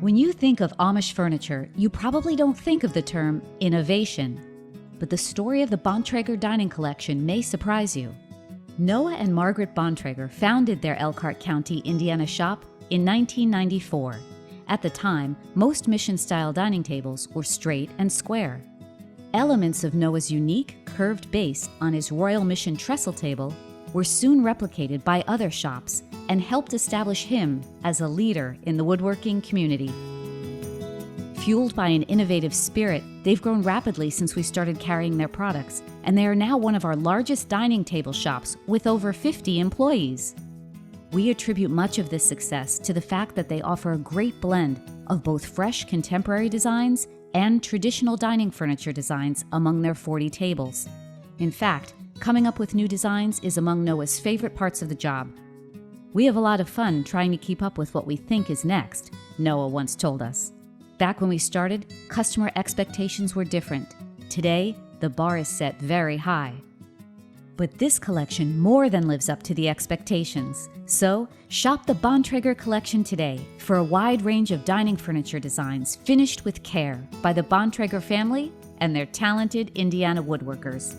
When you think of Amish furniture, you probably don't think of the term innovation. But the story of the Bontrager Dining Collection may surprise you. Noah and Margaret Bontrager founded their Elkhart County, Indiana shop in 1994. At the time, most mission-style dining tables were straight and square. Elements of Noah's unique, curved base on his Royal Mission Trestle Table were soon replicated by other shops and helped establish him as a leader in the woodworking community. Fueled by an innovative spirit, they've grown rapidly since we started carrying their products, and they are now one of our largest dining table shops with over 50 employees. We attribute much of this success to the fact that they offer a great blend of both fresh contemporary designs and traditional dining furniture designs among their 40 tables. In fact, coming up with new designs is among Noah's favorite parts of the job. We have a lot of fun trying to keep up with what we think is next, Noah once told us. Back when we started, customer expectations were different. Today, the bar is set very high. But this collection more than lives up to the expectations. So, shop the Bontrager Collection today for a wide range of dining furniture designs finished with care by the Bontrager family and their talented Indiana woodworkers.